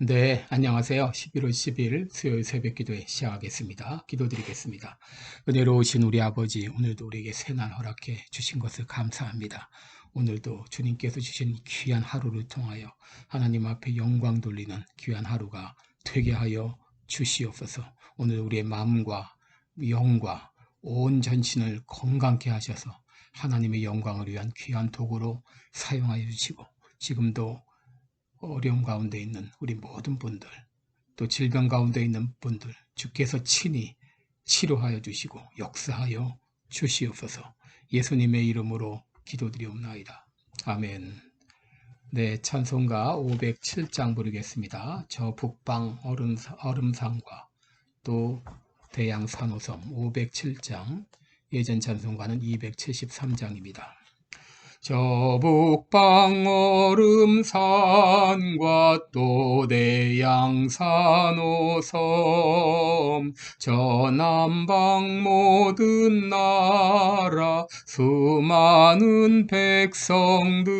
네, 안녕하세요. 11월 10일 수요일 새벽 기도회 시작하겠습니다. 기도드리겠습니다. 은혜로우신 우리 아버지, 오늘도 우리에게 새날 허락해 주신 것을 감사합니다. 오늘도 주님께서 주신 귀한 하루를 통하여 하나님 앞에 영광 돌리는 귀한 하루가 되게 하여 주시옵소서. 오늘 우리의 마음과 영과 온 전신을 건강케 하셔서 하나님의 영광을 위한 귀한 도구로 사용하여 주시고, 지금도 어려움 가운데 있는 우리 모든 분들, 또 질병 가운데 있는 분들, 주께서 친히 치료하여 주시고 역사하여 주시옵소서. 예수님의 이름으로 기도드리옵나이다. 아멘. 네, 찬송가 507장 부르겠습니다. 저 북방 얼음산과 또 대양 산호섬 507장, 예전 찬송가는 273장입니다. 저 북방 얼음산과 또 대양산 오섬, 저 남방 모든 나라 수많은 백성들,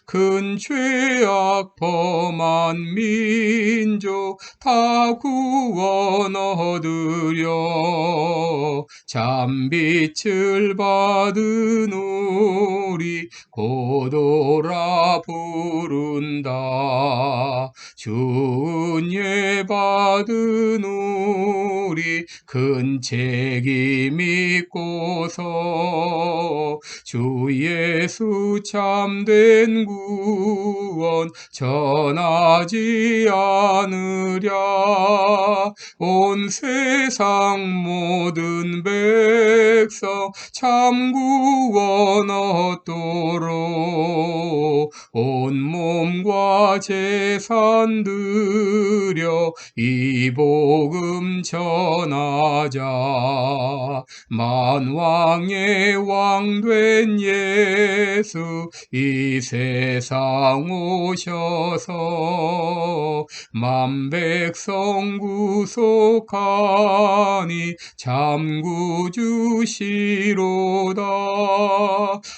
큰 죄악 범한 민족 다 구원 얻으려 잠빛을 받은 우리 고도라 부른다. 주은혜 받은 우리 큰 책임 믿고서 주 예수 참된 구원 전하지 않으랴. 온 세상 모든 백성 참 구원 얻도록 온 몸과 재산 드려 이 복음 전하자. 만왕의 왕 된 예수 이 세상 오셔서 만 백성 구속하니 참 구주시로다.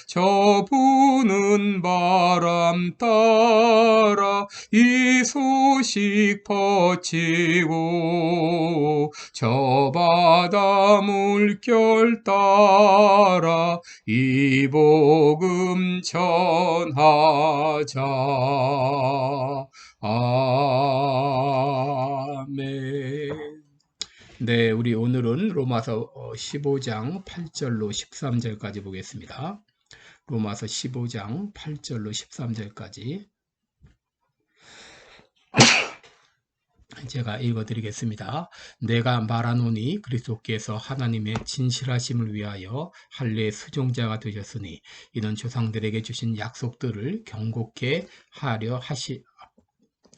저 부는 바람 따라 이 소식 퍼치고 저 바다 물결 따라 이 복음 전하자. 아멘. 네, 우리 오늘은 로마서 15장 8절로 13절까지 보겠습니다. 로마서 15장 8절로 13절까지 제가 읽어드리겠습니다. 내가 말하노니 그리스도께서 하나님의 진실하심을 위하여 할례의 수종자가 되셨으니 이는 조상들에게 주신 약속들을 경고케 하려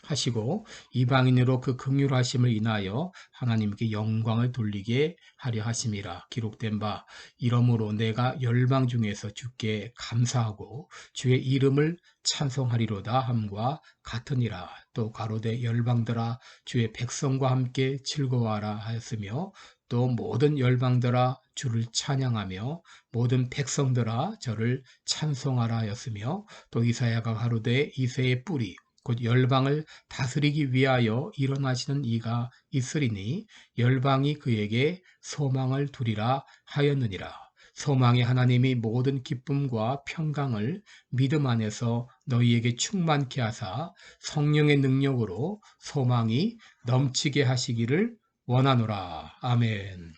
하시고 이방인으로 그 긍휼하심을 인하여 하나님께 영광을 돌리게 하려 하심이라. 기록된 바 이러므로 내가 열방 중에서 주께 감사하고 주의 이름을 찬송하리로다 함과 같으니라. 또 가로되 열방들아 주의 백성과 함께 즐거워하라 하였으며 또 모든 열방들아 주를 찬양하며 모든 백성들아 저를 찬송하라 하였으며 또 이사야가 가로되 이새의 뿌리 곧 열방을 다스리기 위하여 일어나시는 이가 있으리니 열방이 그에게 소망을 두리라 하였느니라. 소망의 하나님이 모든 기쁨과 평강을 믿음 안에서 너희에게 충만케 하사 성령의 능력으로 소망이 넘치게 하시기를 원하노라. 아멘.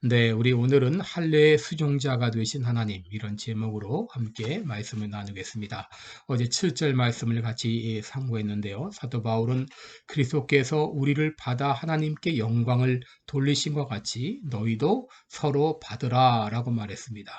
네, 우리 오늘은 할례의 수종자가 되신 하나님, 이런 제목으로 함께 말씀을 나누겠습니다. 어제 7절 말씀을 같이 상고했는데요. 사도 바울은 그리스도께서 우리를 받아 하나님께 영광을 돌리신 것 같이 너희도 서로 받으라 라고 말했습니다.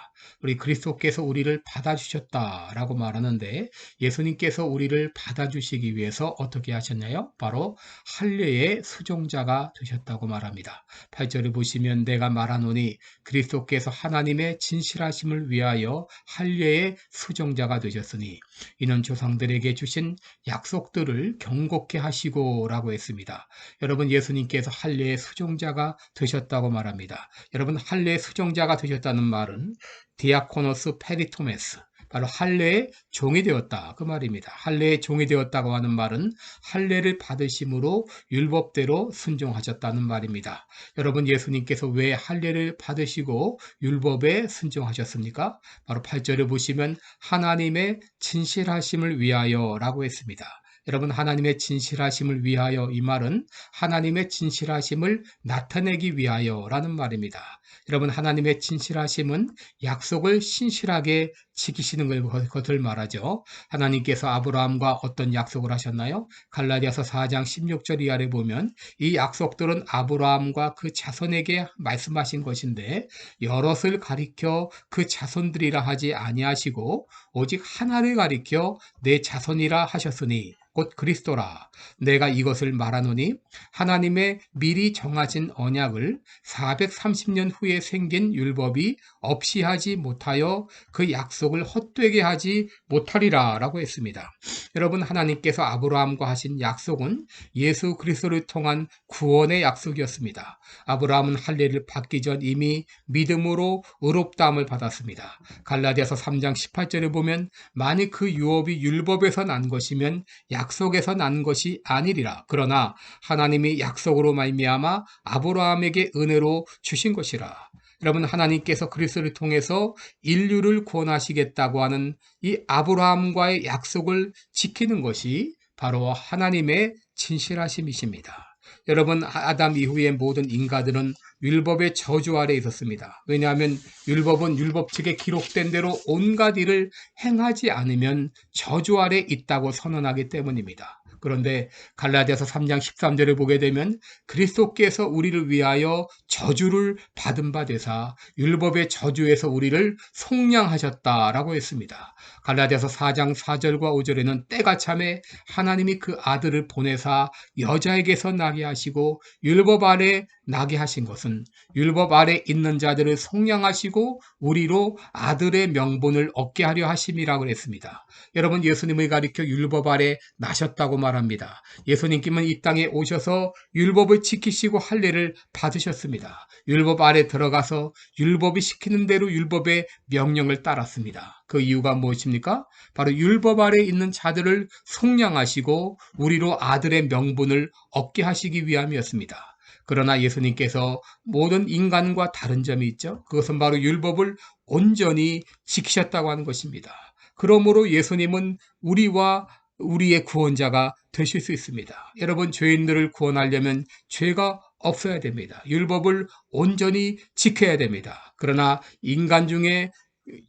우리 그리스도께서 우리를 받아주셨다 라고 말하는데, 예수님께서 우리를 받아주시기 위해서 어떻게 하셨나요? 바로 할례의 수종자가 되셨다고 말합니다. 8절을 보시면 내가 말하노니 그리스도께서 하나님의 진실하심을 위하여 할례의 수종자가 되셨으니 이는 조상들에게 주신 약속들을 경고케 하시고 라고 했습니다. 여러분, 예수님께서 할례의 수종자가 되셨다고 말합니다. 여러분, 할례의 수종자가 되셨다는 말은 디아코노스 페리토메스, 바로 할례의 종이 되었다 그 말입니다. 할례의 종이 되었다고 하는 말은 할례를 받으심으로 율법대로 순종하셨다는 말입니다. 여러분, 예수님께서 왜 할례를 받으시고 율법에 순종하셨습니까? 바로 8절에 보시면 하나님의 진실하심을 위하여 라고 했습니다. 여러분, 하나님의 진실하심을 위하여, 이 말은 하나님의 진실하심을 나타내기 위하여 라는 말입니다. 여러분, 하나님의 진실하심은 약속을 신실하게 지키시는 것을 말하죠. 하나님께서 아브라함과 어떤 약속을 하셨나요? 갈라디아서 4장 16절 이하를 보면 이 약속들은 아브라함과 그 자손에게 말씀하신 것인데, 여럿을 가리켜 그 자손들이라 하지 아니하시고 오직 하나를 가리켜 내 자손이라 하셨으니 곧 그리스도라. 내가 이것을 말하노니 하나님의 미리 정하신 언약을 430년 후에 생긴 율법이 없이 하지 못하여 그 약속을 헛되게 하지 못하리라 라고 했습니다. 여러분, 하나님께서 아브라함과 하신 약속은 예수 그리스도를 통한 구원의 약속이었습니다. 아브라함은 할례를 받기 전 이미 믿음으로 의롭다함을 받았습니다. 갈라디아서 3장 18절에 보면 만일 그 유업이 율법에서 난 것이면 약속에서 난 것이 아니리라. 그러나 하나님이 약속으로 말미암아 아브라함에게 은혜로 주신 것이라. 여러분, 하나님께서 그리스도를 통해서 인류를 구원하시겠다고 하는 이 아브라함과의 약속을 지키는 것이 바로 하나님의 진실하심이십니다. 여러분, 아담 이후의 모든 인간들은 율법의 저주 아래 있었습니다. 왜냐하면 율법은 율법책에 기록된 대로 온갖 일을 행하지 않으면 저주 아래 있다고 선언하기 때문입니다. 그런데 갈라디아서 3장 13절을 보게 되면 그리스도께서 우리를 위하여 저주를 받은 바 되사 율법의 저주에서 우리를 속량하셨다라고 했습니다. 갈라디아서 4장 4절과 5절에는 때가 참에 하나님이 그 아들을 보내사 여자에게서 나게 하시고 율법 아래 나게 하신 것은 율법 아래 있는 자들을 속량하시고 우리로 아들의 명분을 얻게 하려 하심이라고 했습니다. 여러분, 예수님을 가리켜 율법 아래 나셨다고 말합니다. 예수님께서는 이 땅에 오셔서 율법을 지키시고 할례를 받으셨습니다. 율법 아래 들어가서 율법이 시키는 대로 율법의 명령을 따랐습니다. 그 이유가 무엇입니까? 바로 율법 아래 있는 자들을 속량하시고 우리로 아들의 명분을 얻게 하시기 위함이었습니다. 그러나 예수님께서 모든 인간과 다른 점이 있죠. 그것은 바로 율법을 온전히 지키셨다고 하는 것입니다. 그러므로 예수님은 우리와 우리의 구원자가 되실 수 있습니다. 여러분, 죄인들을 구원하려면 죄가 없어야 됩니다. 율법을 온전히 지켜야 됩니다. 그러나 인간 중에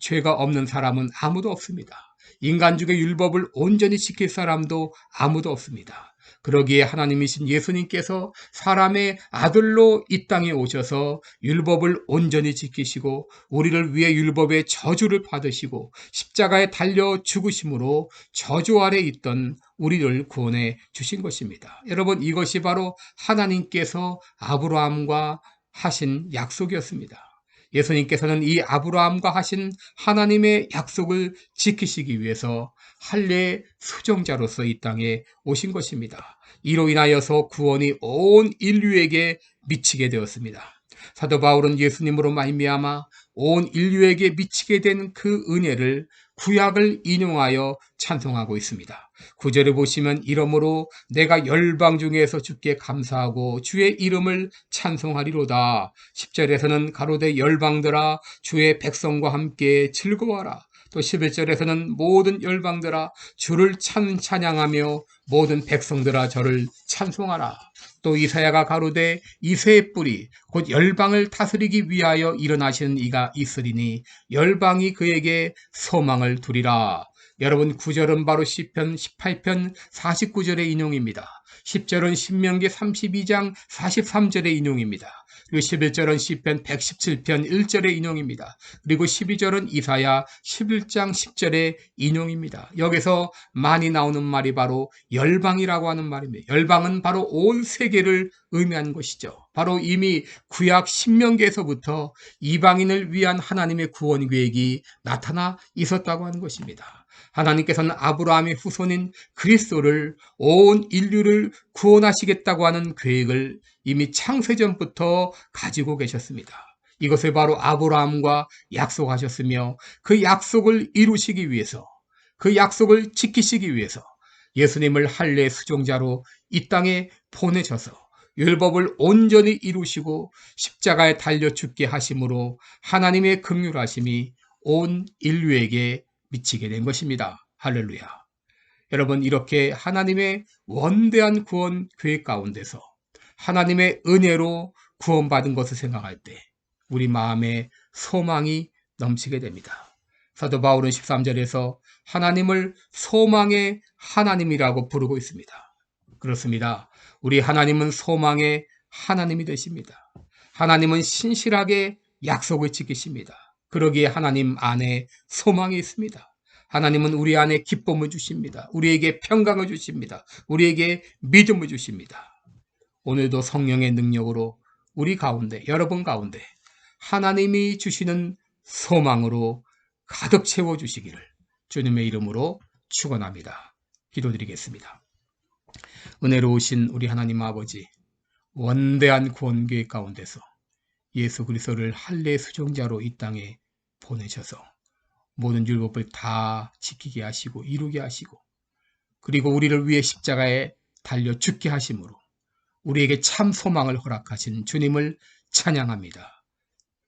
죄가 없는 사람은 아무도 없습니다. 인간 중에 율법을 온전히 지킬 사람도 아무도 없습니다. 그러기에 하나님이신 예수님께서 사람의 아들로 이 땅에 오셔서 율법을 온전히 지키시고 우리를 위해 율법의 저주를 받으시고 십자가에 달려 죽으심으로 저주 아래 있던 우리를 구원해 주신 것입니다. 여러분, 이것이 바로 하나님께서 아브라함과 하신 약속이었습니다. 예수님께서는 이 아브라함과 하신 하나님의 약속을 지키시기 위해서 할례의 수종자로서 이 땅에 오신 것입니다. 이로 인하여서 구원이 온 인류에게 미치게 되었습니다. 사도 바울은 예수님으로 말미암아 온 인류에게 미치게 된 그 은혜를 구약을 인용하여 찬송하고 있습니다. 9절에 보시면 이러므로 내가 열방 중에서 주께 감사하고 주의 이름을 찬송하리로다. 10절에서는 가로되 열방들아 주의 백성과 함께 즐거워하라. 또 11절에서는 모든 열방들아 주를 찬양하며 모든 백성들아 저를 찬송하라. 또 이사야가 가로되 이새의 뿌리 곧 열방을 다스리기 위하여 일어나시는 이가 있으리니 열방이 그에게 소망을 두리라. 여러분, 9절은 바로 시편 18편 49절의 인용입니다. 10절은 신명기 32장 43절의 인용입니다. 그리고 11절은 시편 117편 1절의 인용입니다. 그리고 12절은 이사야 11장 10절의 인용입니다. 여기서 많이 나오는 말이 바로 열방이라고 하는 말입니다. 열방은 바로 온 세계를 의미하는 것이죠. 바로 이미 구약 신명기에서부터 이방인을 위한 하나님의 구원 계획이 나타나 있었다고 하는 것입니다. 하나님께서는 아브라함의 후손인 그리스도를 온 인류를 구원하시겠다고 하는 계획을 이미 창세전부터 가지고 계셨습니다. 이것을 바로 아브라함과 약속하셨으며 그 약속을 이루시기 위해서, 그 약속을 지키시기 위해서 예수님을 할례 수종자로 이 땅에 보내셔서 율법을 온전히 이루시고 십자가에 달려 죽게 하심으로 하나님의 긍휼하심이 온 인류에게 미치게 된 것입니다. 할렐루야. 여러분, 이렇게 하나님의 원대한 구원 계획 가운데서 하나님의 은혜로 구원받은 것을 생각할 때 우리 마음에 소망이 넘치게 됩니다. 사도 바울은 13절에서 하나님을 소망의 하나님이라고 부르고 있습니다. 그렇습니다. 우리 하나님은 소망의 하나님이 되십니다. 하나님은 신실하게 약속을 지키십니다. 그러기에 하나님 안에 소망이 있습니다. 하나님은 우리 안에 기쁨을 주십니다. 우리에게 평강을 주십니다. 우리에게 믿음을 주십니다. 오늘도 성령의 능력으로 우리 가운데, 여러분 가운데 하나님이 주시는 소망으로 가득 채워주시기를 주님의 이름으로 축원합니다. 기도드리겠습니다. 은혜로우신 우리 하나님 아버지, 원대한 구원 계획 가운데서 예수 그리스도를 할례 수종자로 이 땅에 보내셔서 모든 율법을 다 지키게 하시고 이루게 하시고, 그리고 우리를 위해 십자가에 달려 죽게 하심으로 우리에게 참 소망을 허락하신 주님을 찬양합니다.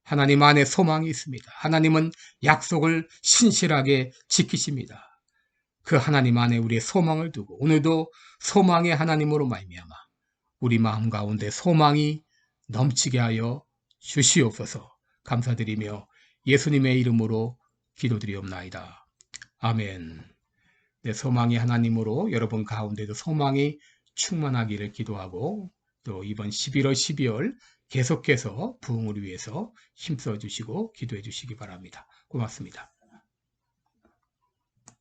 하나님 안에 소망이 있습니다. 하나님은 약속을 신실하게 지키십니다. 그 하나님 안에 우리의 소망을 두고 오늘도 소망의 하나님으로 말미암아 우리 마음 가운데 소망이 넘치게 하여 주시옵소서. 감사드리며 예수님의 이름으로 기도드리옵나이다. 아멘. 내 소망의 하나님으로 여러분 가운데도 소망이 충만하기를 기도하고, 또 이번 11월, 12월 계속해서 부흥을 위해서 힘써 주시고 기도해 주시기 바랍니다. 고맙습니다.